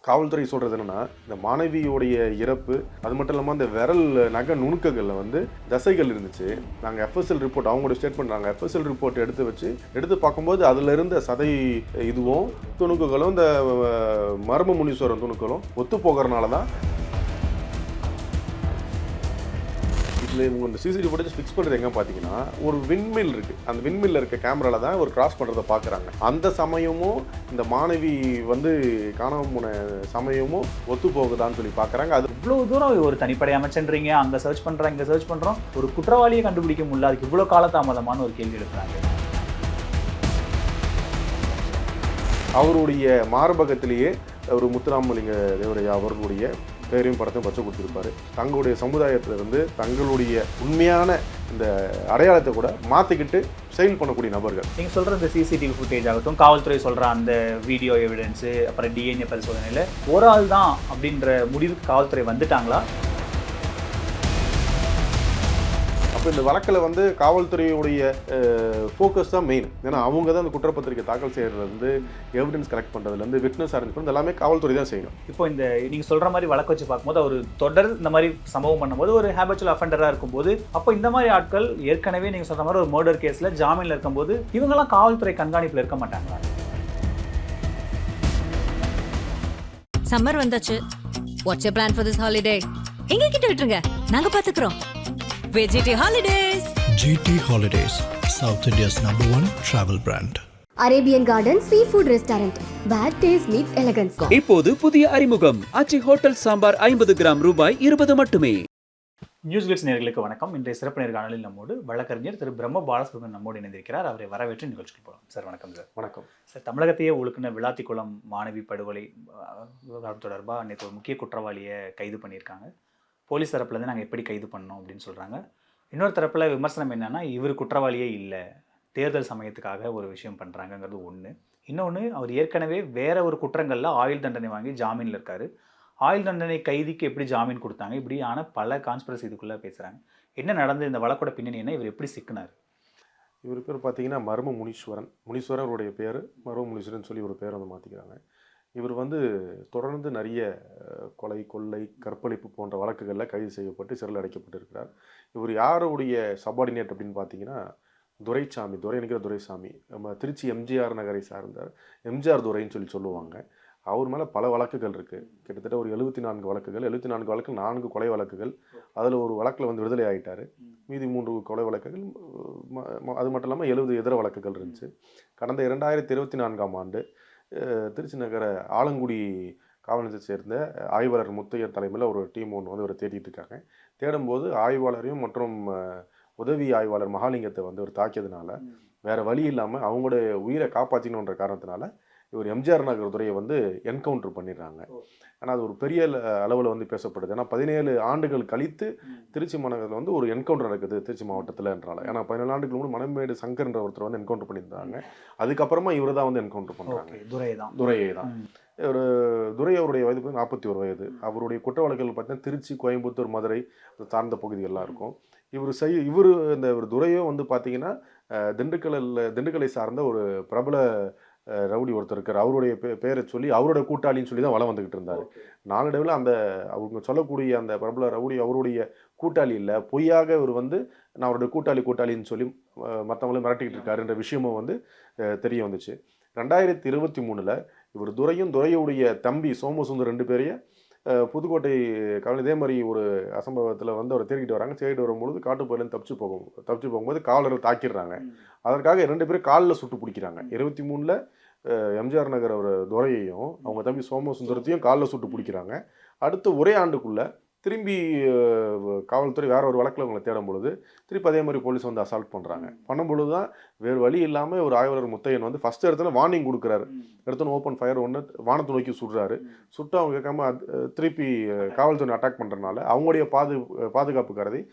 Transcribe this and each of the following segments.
காவல்துறை சொல்கிறது என்னென்னா, இந்த மாணவியோடைய இறப்பு, அது மட்டும் இல்லாமல் அந்த விரல் நகை நுணுக்கங்களில் வந்து தசைகள் இருந்துச்சு. நாங்கள் எஃப்எஸ்எல் ரிப்போர்ட் அவங்களோட ஸ்டேட்மெண்ட் நாங்கள் எஃப்எஸ்எல் ரிப்போர்ட் எடுத்து பார்க்கும்போது அதில் இருந்த சதை இதுவும் துணுக்குகளும் இந்த மர்ம முனீஸ்வரன் துணுக்களும் ஒத்து போகிறனால தான் இவங்க இந்த சிசிடிவி ஃபுட்டேஜ் ஃபிக்ஸ் பண்ணுறது எங்கே பார்த்தீங்கன்னா, ஒரு விண்மில் இருக்குது. அந்த விண்மில்ல இருக்க கேமராவில் தான் ஒரு கிராஸ் பண்ணுறதை பார்க்குறாங்க. அந்த சமயமும் இந்த மாணவி வந்து காணாமல் போன சமயமும் ஒத்து போகுதான்னு சொல்லி பார்க்குறாங்க. அது இவ்வளோ தூரம் ஒரு தனிப்படை அமைச்சன்றீங்க, அங்கே சர்ச் பண்ணுறாங்க, இங்கே சர்ச் பண்ணுறோம், ஒரு குற்றவாளியை கண்டுபிடிக்க முடியல, அதுக்கு இவ்வளோ காலதாமதமான ஒரு கேள்வி எழுப்புறாங்க. அவருடைய மார்பகத்திலேயே ஒரு முத்துராமலிங்க தேவரையா அவர்களுடைய பேரையும் படத்தையும் பச்சை கொடுத்துருப்பாரு. தங்களுடைய சமுதாயத்திலிருந்து தங்களுடைய உண்மையான இந்த அடையாளத்தை கூட மாற்றிக்கிட்டு செயல் பண்ணக்கூடிய நபர்கள். நீங்கள் சொல்கிற இந்த சிசிடிவி ஃபுட்டேஜ் ஆகட்டும், காவல்துறை சொல்கிற அந்த வீடியோ எவிடன்ஸு, அப்புறம் டிஎன்ஏ பரிசோதனையில் ஒரு ஆள் தான் அப்படின்ற முடிவுக்கு காவல்துறை வந்துட்டாங்களா? அப்போ இந்த வழக்கில் வந்து காவல்துறையுடைய ஃபோக்கஸ் தான் மெயின். ஏன்னா அவங்க தான் அந்த குற்றப்பத்திரிக்கை தாக்கல் செய்கிறதுலேருந்து, எவிடன்ஸ் கலெக்ட் பண்ணுறதுலேருந்து, விட்னஸ் அரேஞ்ச் பண்ணுறது எல்லாமே காவல்துறை தான் செய்யணும். இப்போ இந்த நீங்கள் சொல்கிற மாதிரி வழக்கு வச்சு பார்க்கும்போது அவர் தொடர் இந்த மாதிரி சம்பவம் பண்ணும்போது ஒரு ஹேபிச்சுவல் அஃபெண்டராக இருக்கும்போது, அப்போ இந்த மாதிரி ஆட்கள் ஏற்கனவே நீங்கள் சொல்கிற மாதிரி ஒரு மர்டர் கேஸில் ஜாமீனில் இருக்கும்போது இவங்கெல்லாம் காவல்துறை கண்காணிப்பில் இருக்க மாட்டாங்களா? சம்மர் வந்தாச்சு. What's your plan for this holiday? எங்க கிட்ட விட்டுருங்க, நாங்க பாத்துக்கிறோம். GT Holidays. GT Holidays, South India's #1 travel brand. Arabian Garden Seafood Restaurant. Bad taste meets elegance. இப்போது புதிய அறிமுகம் ஆச்சி ஹோட்டல் சாம்பார் 50 கிராம் ரூபாய் 20 மட்டுமே. நியூஸ் கிளிட்ஸ் நேயர்களுக்கு வணக்கம். இன்றைய சிறப்பு நேர்காணலில் நம்மோடு வழக்கறிஞர் திரு பிரம்ம பாலசுப்ரமணியன் நம்மோடு இணைந்திருக்கிறார். அவரை வரவேற்று நிகழ்ச்சிக்கு போகலாம். சார் வணக்கம். சார் வணக்கம். சார், தமிழகத்தையே உழுக்கின விளாத்திக்குளம் மாணவி படுகொலை விவகாரம் தொடர்பாக நேற்று ஒரு முக்கிய குற்றவாளியை கைது பண்ணியிருக்காங்க. போலீஸ் தரப்புலேருந்து நாங்கள் எப்படி கைது பண்ணோம் அப்படின்னு சொல்கிறாங்க. இன்னொரு தரப்பில் விமர்சனம் என்னென்னா, இவர் குற்றவாளியே இல்லை, தேர்தல் சமயத்துக்காக ஒரு விஷயம் பண்ணுறாங்கங்கிறது ஒன்று. இன்னொன்று, அவர் ஏற்கனவே வேற ஒரு குற்றங்களில் ஆயுள் தண்டனை வாங்கி ஜாமீனில் இருக்கார். ஆயுள் தண்டனை கைதிக்கு எப்படி ஜாமீன் கொடுத்தாங்க, இப்படியான பல கான்ஸ்பிரசி இதுக்குள்ளே பேசுகிறாங்க. என்ன நடந்து இந்த வழக்கோட பின்னணி என்ன, இவர் எப்படி சிக்கினார்? இவர் பேர் பார்த்தீங்கன்னா மர்ம முனீஸ்வரருடைய பேர் மர்ம முனீஸ்வரன் சொல்லி ஒரு பேர் வந்து மாற்றிக்கிறாங்க. இவர் வந்து தொடர்ந்து நிறைய கொலை, கொள்ளை, கற்பழிப்பு போன்ற வழக்குகளில் கைது செய்யப்பட்டு சிறையில் அடைக்கப்பட்டிருக்கிறார். இவர் யாருடைய சபார்டினேட் அப்படின்னு பார்த்தீங்கன்னா துரைசாமி. நம்ம திருச்சி எம்ஜிஆர் நகரை சார்ந்த எம்ஜிஆர் துரைன்னு சொல்லுவாங்க. அவர் மேலே பல வழக்குகள் இருக்குது. கிட்டத்தட்ட ஒரு 74 வழக்குகள். 74 வழக்கில் 4 கொலை வழக்குகள். அதில் ஒரு வழக்கில் வந்து விடுதலை ஆகிட்டார். மீதி 3 கொலை வழக்குகள், அது மட்டும் இல்லாமல் 70 எதிர வழக்குகள் இருந்துச்சு. கடந்த 2024ஆம் ஆண்டு திருச்சி நகர ஆலங்குடி காவல் நிலையத்தை சேர்ந்த ஆய்வாளர் முத்தையர் தலைமையில் ஒரு டீம் ஒன்று வந்து ஒரு தேடிட்டு இருக்காங்க. தேடும்போது ஆய்வாளரையும் மற்றும் உதவி ஆய்வாளர் மகாலிங்கத்தை வந்து ஒரு தாக்கியதுனால வேறு வழி இல்லாமல் அவங்களுடைய உயிரை காப்பாற்றிக்கணுன்ற காரணத்தினால இவர் எம்ஜிஆர் நகர் துறையை வந்து என்கவுண்டர் பண்ணிடுறாங்க. ஆனால் அது ஒரு பெரிய அளவில் வந்து பேசப்படுது. ஏன்னா 17 ஆண்டுகள் கழித்து திருச்சி மாநகரத்தில் வந்து ஒரு என்கவுண்டர் நடக்குது திருச்சி மாவட்டத்தில்ன்றால. ஏன்னா 17 ஆண்டுகள் முன்னாடி மணமேடு சங்கர்ன்ற ஒருத்தர் வந்து என்கவுண்டர் பண்ணியிருந்தாங்க. அதுக்கப்புறமா இவர் தான் வந்து என்கவுண்டர் பண்ணுறாங்க. துரையை தான். ஒரு துரை அவருடைய வயது 41 வயது. அவருடைய குற்ற வழக்குகள் பார்த்தீங்கன்னா திருச்சி, கோயம்புத்தூர், மதுரை சார்ந்த பகுதிகள்லாம் இருக்கும். இவர் இந்த ஒரு துரையோ வந்து பார்த்தீங்கன்னா திண்டுக்கலை சார்ந்த ஒரு பிரபல ரவுடி ஒருத்தர் இருக்கார். அவருடைய பேரை சொல்லி அவரோட கூட்டாளின்னு சொல்லி தான் வளம் வந்துக்கிட்டு இருந்தார். நாளடைவில் அந்த அவங்க சொல்லக்கூடிய அந்த பிரபல ரவுடி அவருடைய கூட்டாளி இல்லை, பொய்யாக இவர் வந்து நான் அவருடைய கூட்டாளின்னு சொல்லி மற்றவங்களும் மிரட்டிக்கிட்டு இருக்காருன்ற விஷயமும் வந்து தெரிய வந்துச்சு. 2023 இவர் துரையுடைய தம்பி சோமசுந்தர் 2 பேரையும் புதுக்கோட்டை காவல் இதே மாதிரி ஒரு அசம்பவத்தில் வந்து அவர் தேடிக்கிட்டு வராங்க. தேடிட்டு வரும்பொழுது காட்டுப்பகுதியிலேருந்து தப்பிச்சு போகும்போது காவலர்கள் தாக்கிடுறாங்க. அதற்காக 2 பேரும் காலில் சுட்டு பிடிக்கிறாங்க. 23 எம்ஜிஆர் நகர் ஒரு துரையையும் அவங்க தம்பி சோமசுந்தரத்தையும் காலில் சுட்டு பிடிக்கிறாங்க. அடுத்து ஒரே ஆண்டுக்குள்ளே திரும்பி காவல்துறை வேற ஒரு வழக்கில் அவங்களை தேடும் பொழுது திருப்பி அதே மாதிரி போலீஸ் வந்து அசால்ட் பண்ணும்பொழுது தான் வேறு வழி இல்லாமல் ஒரு ஆய்வாளர் முத்தையன் வந்து ஃபஸ்ட் இடத்துல வார்னிங் கொடுக்குறாரு. எடுத்தோன்னு ஓப்பன் ஃபயர் வானத்தை நோக்கி சுடுறாரு. சுட்டு அவங்க கேட்காம திருப்பி காவல்துறை அட்டாக் பண்ணுறதுனால அவங்களுடைய பாதுகாப்பு கருதி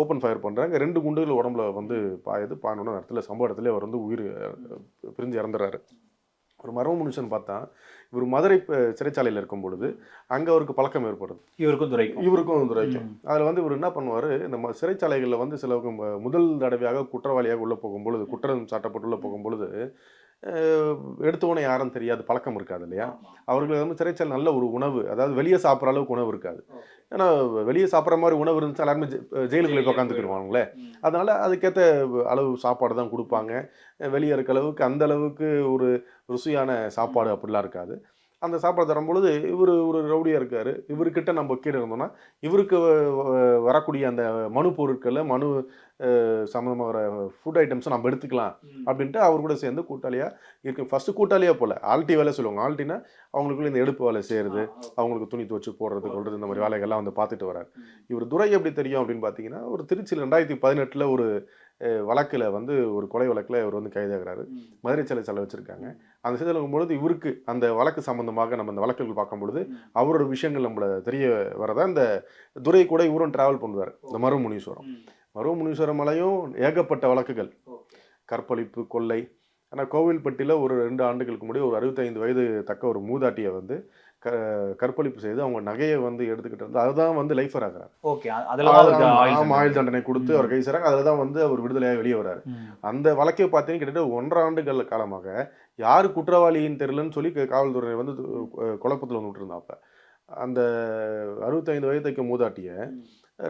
ஓப்பன் ஃபயர் பண்ணுறாங்க. 2 குண்டுகள் உடம்புல வந்து பாயணுன்னு இடத்துல சம்பவ இடத்துல அவர் வந்து உயிர் பிரிஞ்சு இறந்துறாரு. ஒரு மர்ம மனுஷன் பார்த்தா இவர் மதுரை சிறைச்சாலையில் இருக்கும் பொழுது அங்கே அவருக்கு பழக்கம் ஏற்படுது. இவருக்கும் துரைக்கும். அதில் வந்து இவர் என்ன பண்ணுவார், இந்த சிறைச்சாலைகளில் வந்து சில முதல் தடவையாக குற்றவாளியாக உள்ளே போகும்பொழுது, குற்றம் சாட்டப்பட்டு உள்ளே போகும்பொழுது எடுத்தவொன்னே யாரும் தெரியாது, பழக்கம் இருக்காது இல்லையா. அவர்களுக்கு வந்து சிறைச்சாலை நல்ல ஒரு உணவு, அதாவது வெளியே சாப்பிட்ற அளவுக்கு உணவு இருக்காது. ஏன்னா வெளியே சாப்பிட்ற மாதிரி உணவு இருந்துச்சு எல்லாருமே ஜெயிலுக்குள்ளே போய் உட்காந்துக்கிடுவாங்களே. அதனால் அதுக்கேற்ற அளவு சாப்பாடு தான் கொடுப்பாங்க. வெளியே இருக்க அளவுக்கு அந்த அளவுக்கு ஒரு ருசியான சாப்பாடு அப்படிலாம் இருக்காது. அந்த சாப்பாடு தரும்பொழுது இவர் ஒரு ரவுடியாக இருக்கார், இவர்கிட்ட நம்ம கீழே இருந்தோம்னா இவருக்கு வரக்கூடிய அந்த மனு பொருட்களை சம்மந்தமாக வர ஃபுட் ஐட்டம்ஸை நம்ம எடுத்துக்கலாம் அப்படின்ட்டு அவர் கூட சேர்ந்து கூட்டாளியாக இருக்கு. ஃபஸ்ட்டு கூட்டாளியாக போல ஆல்ட்டி வேலை சொல்லுவாங்க. ஆல்ட்டினா அவங்களுக்குள்ள இந்த எடுப்பு வேலை செய்கிறது, அவங்களுக்கு துணி துவச்சி போடுறது கொள்வது, இந்த மாதிரி வேலைகள்லாம் வந்து பார்த்துட்டு வரார். இவர் துரை எப்படி தெரியும் அப்படின்னு பார்த்தீங்கன்னா, ஒரு திருச்சியில் 2018 ஒரு வழக்கில் வந்து ஒரு கொலை வழக்கில் இவர் வந்து கைதாகிறாரு. மதுரை சிறை வச்சுருக்காங்க. அந்த சிறையில் இருக்கும்பொழுது இவருக்கு அந்த வழக்கு சம்மந்தமாக நம்ம இந்த வழக்குகள் பார்க்கும்பொழுது அவரோட விஷயங்கள் நம்மளை தெரிய வரதான் இந்த துரை கூட இவரும் ட்ராவல் பண்ணுவார். இந்த மருவமுனீஸ்வரம் மலையும் ஏகப்பட்ட வழக்குகள், கற்பழிப்பு, கொள்ளை. ஆனால் கோவில்பட்டியில் ஒரு 2 ஆண்டுகளுக்கு முன்னாடி ஒரு 65 வயது தக்க ஒரு மூதாட்டியை வந்து கற்பழிப்பு செய்து அவங்க நகையை வந்து எடுத்துக்கிட்டு வந்து அதுதான் வந்து லைஃபர் ஆகிறார். ஆயுள் தண்டனை கொடுத்து அவர் கை செய்றாங்க. அதில் தான் வந்து அவர் விடுதலையாக வெளியே வர்றாரு. அந்த வழக்கை பார்த்தீங்கன்னா கிட்டத்தட்ட 1.5 ஆண்டுகள் காலமாக யார் குற்றவாளின்னு தெரியலன்னு சொல்லி காவல்துறை வந்து குழப்பத்தில் வந்து விட்டுருந்தாப்ப அந்த 65 வயதுக்கு மூதாட்டியை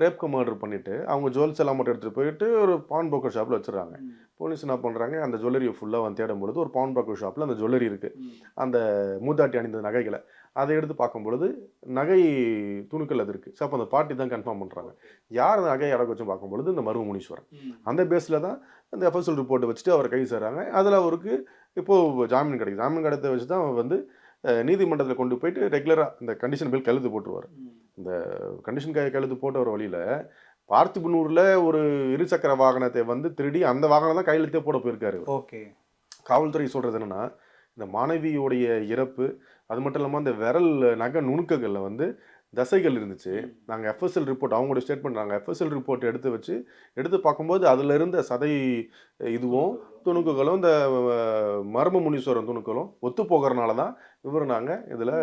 ரேப்கு மர்டர் பண்ணிவிட்டு அவங்க ஜுவல்ஸ் எல்லாம் மட்டும் எடுத்துகிட்டு போயிட்டு ஒரு பான் புரோக்கர் ஷாப்பில் வச்சுருக்காங்க. போலீஸ் என்ன பண்ணுறாங்க, அந்த ஜுவல்லரியை ஃபுல்லாக வந்து தேடும்பொழுது ஒரு பான் புரோக்கர் ஷாப்பில் அந்த ஜுவல்லரி இருக்குது, அந்த மூதாட்டி அணிந்த நகைகளை. அதை எடுத்து பார்க்கும்பொழுது நகை துணுக்கள் அது இருக்குது. ஸோ அப்போ அந்த பாட்டி தான் கன்ஃபார்ம் பண்ணுறாங்க யார் அந்த நகையை அடக்க வச்சு பார்க்கும்பொழுது இந்த மருவமுனீஸ்வரன். அந்த பேஸில் தான் அந்த எஃப்எஸ்எல் ரிப்போர்ட்டை வச்சுட்டு அவர் கை செய்கிறாங்க. அதில் அவருக்கு இப்போது ஜாமீன் கிடைக்கும். ஜாமீன் கிடைத்த வச்சு தான் அவர் வந்து நீதிமன்றத்தில் கொண்டு போயிட்டு ரெகுலராக இந்த கண்டிஷன் பில் கையெழுத்து போட்டுருவார். இந்த கண்டிஷன் கையெழுத்து போட்ட ஒரு வழியில் பார்த்திபனூரில் ஒரு இருசக்கர வாகனத்தை வந்து திருடி அந்த வாகனம் தான் கையெழுத்தே போட போயிருக்காரு. ஓகே. காவல்துறை சொல்கிறது என்னென்னா, இந்த மாணவியோடைய இறப்பு அது மட்டும் இல்லாமல் அந்த விரல் நகை நுணுக்கங்களில் வந்து தசைகள் இருந்துச்சு. நாங்கள் எஃப்எஸ்எல் ரிப்போர்ட் அவங்களோட ஸ்டேட்மெண்ட் நாங்கள் எஃப்எஸ்எல் ரிப்போர்ட் எடுத்து பார்க்கும்போது அதில் இருந்த சதை இதுவும் துணுக்குகளும் இந்த மர்வமுனீஸ்வரன் துணுக்களும் ஒத்து போகிறனால தான் இவர் நாங்கள் இதில்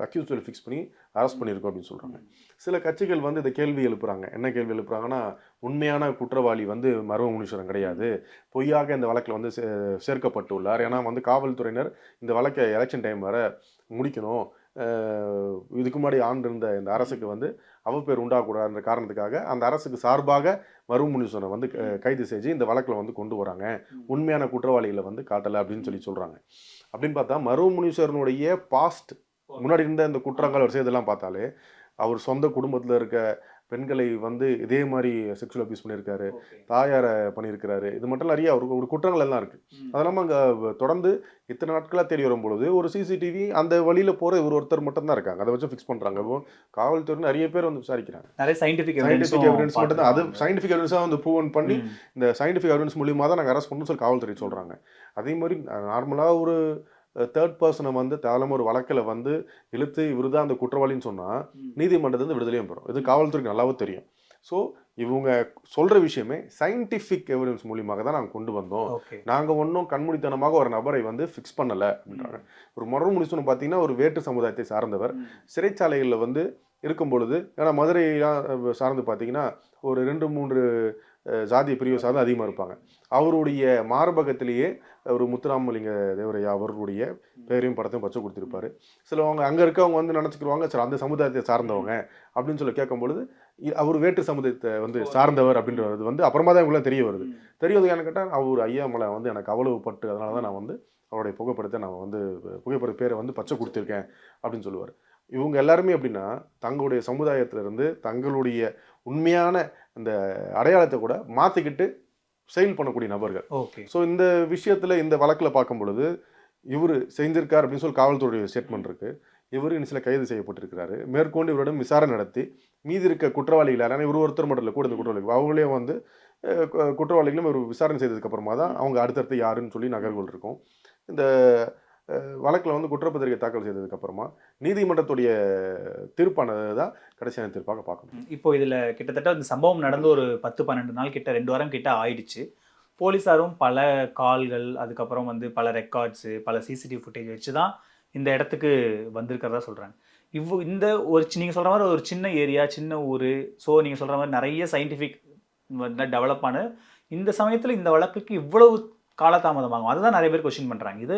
அக்யூஸ்டில் ஃபிக்ஸ் பண்ணி அரெஸ்ட் பண்ணியிருக்கோம் அப்படின்னு சொல்கிறாங்க. சில கட்சிகள் வந்து இந்த கேள்வி எழுப்புறாங்க. என்ன கேள்வி எழுப்புறாங்கன்னா, உண்மையான குற்றவாளி வந்து மர்வமுனீஸ்வரன் கிடையாது, பொய்யாக இந்த வழக்கில் வந்து சேர்க்கப்பட்டுள்ளார். ஏன்னா வந்து காவல்துறையினர் இந்த வழக்கை எலெக்ஷன் டைம் வர முடிக்கணும், இதுக்கு முன்னாடி ஆண்டு இருந்த இந்த அரசுக்கு வந்து அவப்பேர் உண்டாகக்கூடாதுன்ற காரணத்துக்காக அந்த அரசுக்கு சார்பாக மருவமுனீஸ்வரனை வந்து கைது செஞ்சு இந்த வழக்கில் வந்து கொண்டு வராங்க, உண்மையான குற்றவாளிகளை வந்து காட்டலை அப்படின்னு சொல்கிறாங்க. அப்படின்னு பார்த்தா மருவமுனீஸ்வரனுடைய பாஸ்ட் முன்னாடி இருந்த இந்த குற்றங்கள் அவர் செய்தெல்லாம் பார்த்தாலே அவர் சொந்த குடும்பத்தில் இருக்க பெண்களை வந்து இதே மாதிரி செக்ஷுவல் அபியூஸ் பண்ணியிருக்காரு, தாயாரை பண்ணியிருக்கிறாரு. இது மட்டும் நிறைய அவருக்கு ஒரு குற்றங்கள் எல்லாம் இருக்குது. அது இல்லாமல் அங்கே தொடர்ந்து இத்தனை நாட்களாக தேடி வரும்பொழுது ஒரு சிசிடிவி அந்த வழியில் போகிற ஒருத்தர் மட்டும்தான் இருக்காங்க. அதை வச்சு ஃபிக்ஸ் பண்ணுறாங்க. இப்போ காவல்துறை நிறைய பேர் வந்து விசாரிக்கிறாங்க. நிறைய சயின்டிஃபிக் எவிடன்ஸ் மட்டும் தான், அது சயின்டிஃபிக் எவிடன்ஸாக வந்து ப்ரூவ் பண்ணி இந்த சயின்டிஃபிக் எவிடன்ஸ் மூலியமாக தான் நாங்கள் அரெஸ்ட் பண்ணணும்னு சொல்லி காவல்துறை சொல்கிறாங்க. அதே மாதிரி நார்மலாக ஒரு தேர்ட் பர்சனை வந்து தேவையில்லாமல் ஒரு வழக்கில் வந்து இழுத்து இவர் தான் அந்த குற்றவாளின்னு சொன்னால் நீதிமன்றத்துலேருந்து விடுதலையும் பெறும். இது காவல்துறைக்கு நல்லாவும் தெரியும். ஸோ இவங்க சொல்கிற விஷயமே சயின்டிஃபிக் எவிடன்ஸ் மூலியமாக தான் நாங்கள் கொண்டு வந்தோம், நாங்கள் ஒன்றும் கண்மூடித்தனமாக ஒரு நபரை வந்து ஃபிக்ஸ் பண்ணலை அப்படின்றாங்க. ஒரு மர்வமுனீஸ்வரன் பார்த்தீங்கன்னா ஒரு வேற்று சமுதாயத்தை சார்ந்தவர் சிறைச்சாலைகளில் வந்து இருக்கும் பொழுது, ஏன்னா மதுரையெல்லாம் சார்ந்து பார்த்தீங்கன்னா ஒரு 2-3 ஜாதிய பிரிவு சார்ந்து அதிகமாக இருப்பாங்க. அவருடைய மார்பகத்திலேயே ஒரு முத்துராமலிங்க தேவரையா அவர்களுடைய பேரையும் படத்தையும் பச்சை கொடுத்துருப்பாரு. சிலவங்க அங்கே இருக்கவங்க வந்து நினச்சிக்கிடுவாங்க சரி அந்த சமுதாயத்தை சார்ந்தவங்க அப்படின்னு சொல்லி கேட்கும்பொழுது அவர் வேற்று சமுதாயத்தை வந்து சார்ந்தவர் அப்படின்றது வந்து அப்புறமா தான் இவங்களாம் தெரிய வருது. தெரியுதுன்னு கேட்டால் அவர் ஐயா மலை வந்து எனக்கு அவ்வளவு பட்டு, அதனால தான் நான் வந்து அவருடைய புகைப்படத்தை நான் வந்து புகைப்பட பேரை வந்து பச்சை கொடுத்துருக்கேன் அப்படின்னு சொல்லுவார். இவங்க எல்லாருமே எப்படின்னா தங்களுடைய சமுதாயத்திலிருந்து தங்களுடைய உண்மையான அந்த அடையாளத்தை கூட மாற்றிக்கிட்டு செயல் பண்ணக்கூடிய நபர்கள். ஸோ இந்த விஷயத்தில் இந்த வழக்கில் பார்க்கும் பொழுது இவர் செஞ்சிருக்கார் அப்படின்னு சொல்லி காவல்துறையுடைய ஸ்டேட்மெண்ட் இருக்குது. இவர் சில கைது செய்யப்பட்டிருக்கிறாரு. மேற்கொண்டு இவரிடம் விசாரணை நடத்தி மீதி இருக்க குற்றவாளிகள் யாரான இவர் ஒருத்தர் மட்டும் இல்லை, கூட இந்த குற்றவாளிகள் அவங்களே வந்து குற்றவாளிகளும் இவர் விசாரணை செய்ததுக்கப்புறமா தான் அவங்க அடுத்தடுத்து யாருன்னு சொல்லி நகர்வுகள் இருக்கும். இந்த வழக்கில் வந்து குற்றப்பத்திரிகை தாக்கல் செய்ததுக்கப்புறமா நீதிமன்றத்துடைய தீர்ப்பானது தான் கடைசியான தீர்ப்பாக பார்க்கணும். இப்போ இதில் கிட்டத்தட்ட இந்த சம்பவம் நடந்து ஒரு 10-12 நாள் கிட்ட 2 வாரம் கிட்ட ஆயிடுச்சு. போலீஸாரும் பல கால்கள், அதுக்கப்புறம் வந்து பல ரெக்கார்ட்ஸு, பல சிசிடிவி ஃபுட்டேஜ் வச்சு தான் இந்த இடத்துக்கு வந்திருக்கிறதா சொல்கிறாங்க. இந்த ஒரு நீங்கள் சொல்கிற மாதிரி ஒரு சின்ன ஏரியா, சின்ன ஊர், ஸோ நீங்கள் சொல்கிற மாதிரி நிறைய சயின்டிஃபிக் டெவலப் ஆன இந்த சமயத்தில் இந்த வழக்குக்கு இவ்வளவு காலதாமதமாகும். அதுதான் நிறைய பேர் கொஸ்டின் பண்றாங்க. இது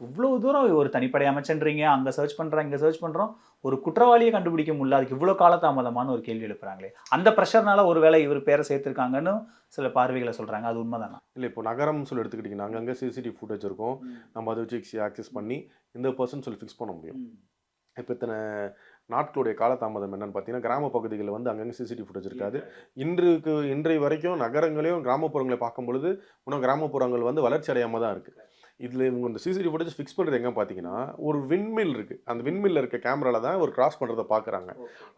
இவ்வளவு தூரம் ஒரு தனிப்படை அமைச்சன்றீங்க, அங்க சர்ச் பண்றாங்க, இங்க சர்ச் பண்றோம், ஒரு குற்றவாளியை கண்டுபிடிக்க முடியல, அதுக்கு இவ்வளவு காலதாமதமான ஒரு கேள்வி எழுப்புறாங்களே. அந்த ப்ரெஷர்னால ஒருவேளை இவர் பேரை சேர்த்திருக்காங்கன்னு சில பார்வைகளை சொல்றாங்க. அது உண்மைதானா? இல்லை, இப்போ நகரம் சொல்லி எடுத்துக்கிட்டிங்கன்னா அங்கங்கே சிசிடிவி ஃபுட்டேஜ் இருக்கும். நம்ம அதை வச்சு ஆக்சஸ் பண்ணி இந்த பர்சன் சொல்லி ஃபிக்ஸ் பண்ண முடியும். இப்போ இத்தனை நாட்களுடைய காலதாமதம் என்னன்னு பார்த்தீங்கன்னா, கிராம பகுதிகளில் வந்து அங்கங்கே சிசிடிவி ஃபுட்டேஜ் இருக்காது. இன்றைய வரைக்கும் நகரங்களையும் கிராமப்புறங்களை பார்க்கும் பொழுது இன்னும் கிராமப்புறங்கள் வந்து வளர்ச்சி அடையாமல் தான் இருக்குது. இதில் இவங்க இந்த சிசிடிவி ஃபுட்டேஜ் ஃபிக்ஸ் பண்ணுறது எங்கே பார்த்தீங்கன்னா, ஒரு விண்மில் இருக்குது. அந்த விண்மில்ல இருக்க கேமராவில் தான் ஒரு கிராஸ் பண்ணுறதை பார்க்குறாங்க.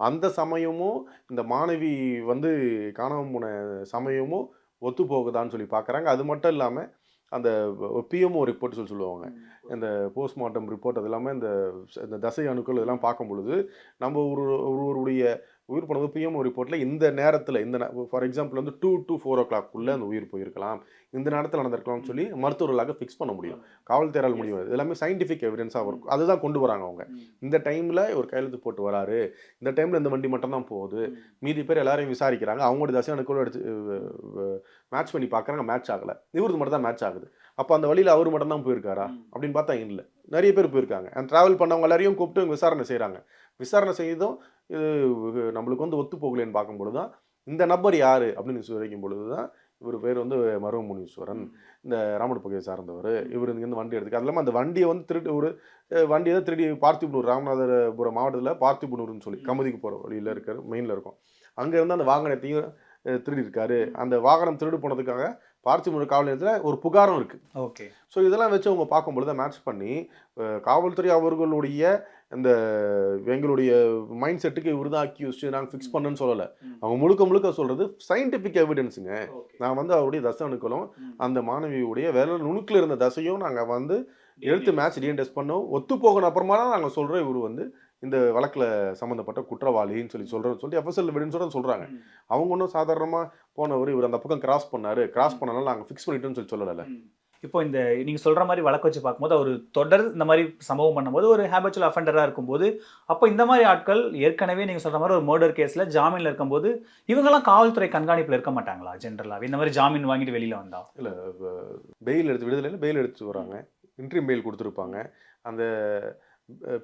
அந்த சமயமும் இந்த மாணவி வந்து காணாமல் போன சமயமும் ஒத்து போகுதான்னு சொல்லி பார்க்குறாங்க. அது மட்டும் இல்லாமல் அந்த பிஎம்ஓ ரிப்போர்ட் சொல்லுவாங்க, இந்த போஸ்ட்மார்ட்டம் ரிப்போர்ட், அது இல்லாமல் இந்த தசை அணுக்கள் இதெல்லாம் பார்க்கும் பொழுது நம்ம ஒருவருடைய உயிர் போனது பிஎம்ஓ ரிப்போர்ட்டில் இந்த நேரத்தில் ஃபார் எக்ஸாம்பிள் வந்து 2 to 4 o'clock அந்த உயிர் போயிருக்கலாம், இந்த நேரத்தில் நடந்திருக்கலாம்னு சொல்லி மருத்துவர்களாக ஃபிக்ஸ் பண்ண முடியும். காவல்துறையால் முடியும். இது எல்லாமே சயின்டிஃபிக் எவிடன்ஸாக இருக்கும். அதுதான் கொண்டு வராங்க அவங்க. இந்த டைமில் ஒரு கையெழுத்து போட்டு வராரு, இந்த டைமில் இந்த வண்டி மட்டும் தான் போகுது, மீதி பேர் எல்லாரையும் விசாரிக்கிறாங்க, அவங்களோட தசை அணுக்கள் எடுத்து மேட்ச் பண்ணி பார்க்குறாங்க, மேட்ச் ஆகலை, இவருக்கு மட்டும் தான் மேட்ச் ஆகுது. அப்போ அந்த வழியில் அவர் மட்டும் தான் போயிருக்காரா அப்படின்னு பார்த்தா இல்லை, நிறைய பேர் போயிருக்காங்க. அந்த ட்ராவல் பண்ணவங்க எல்லாரையும் கூப்பிட்டு விசாரணை செய்கிறாங்க. விசாரணை செய்தும் இது நம்மளுக்கு வந்து ஒத்து போகலன்னு பார்க்கும்பொழுது தான் இந்த நபர் யார் அப்படின்னு விசாரிக்கும் பொழுது தான் இவர் பேர் வந்து மருவ முனீஸ்வரன், இந்த ராமடு பகுதியை சார்ந்தவர், இவர் இங்கேருந்து வண்டி எடுத்துக்க. அது இல்லாமல் அந்த வண்டியை வந்து ஒரு வண்டியை தான் திருடி பார்த்திபனூர், ராமநாதபுரம் மாவட்டத்தில் பார்த்திபனூர்னு சொல்லி கமுதிக்கு போகிற வழியில் இருக்கிற மெயினில் இருக்கும். அங்கேருந்து அந்த வாகனத்தையும் திருடி இருக்காரு. அந்த வாகனம் திருடு போனதுக்காக பார்த்திபனூர் காவல் நிலையத்தில் ஒரு புகாரும் இருக்குது. ஓகே. ஸோ இதெல்லாம் வச்சு அவங்க பார்க்கும்பொழுது மேட்ச் பண்ணி காவல்துறை அவர்களுடைய இந்த எங்களுடைய மைண்ட் செட்டுக்கு இவர் தான் அக்யூஸ்டு, நாங்கள் ஃபிக்ஸ் பண்ணுன்னு சொல்லலை. அவங்க முழுக்க சொல்கிறது சயின்டிஃபிக் எவிடன்ஸுங்க. நான் வந்து அவருடைய தசை அணுக்களும் அந்த மாணவியுடைய வேலை நுணுக்கில் இருந்த தசையும் நாங்கள் வந்து எடுத்து மேட்ச் டிஎன்டெஸ்ட் பண்ணோம், ஒத்து போகணும். அப்புறமா தான் நாங்கள் சொல்கிறோம் இவர் வந்து இந்த வழக்கில் சம்மந்தப்பட்ட குற்றவாளின்னு சொல்லி எஃப்எஸ்எல் எவிடன்ஸோட சொல்கிறாங்க. அவங்க ஒன்றும் சாதாரணமாக போனவர் இவர் அந்த பக்கம் கிராஸ் பண்ணனால நாங்கள் ஃபிக்ஸ் பண்ணிட்டோன்னு சொல்லலை. இப்போ இந்த நீங்கள் சொல்கிற மாதிரி வழக்கு வச்சு பார்க்கும்போது அவர் தொடர் இந்த மாதிரி சம்பவம் பண்ணும்போது ஒரு ஹேபிச்சுவல் அஃபெண்டராக இருக்கும்போது, அப்போ இந்த மாதிரி ஆட்கள் ஏற்கனவே நீங்கள் சொல்கிற மாதிரி ஒரு மர்டர் கேஸில் ஜாமீனில் இருக்கும்போது இவங்கெல்லாம் காவல்துறை கண்காணிப்பில் இருக்க மாட்டாங்களா ஜென்ரலாக? இந்த மாதிரி ஜாமீன் வாங்கிட்டு வெளியில் வந்தா இல்லை, பெயில் எடுத்து விடுதலையில் பெயில் எடுத்து வராங்க, இன்ட்ரீம் பெயில் கொடுத்துருப்பாங்க. அந்த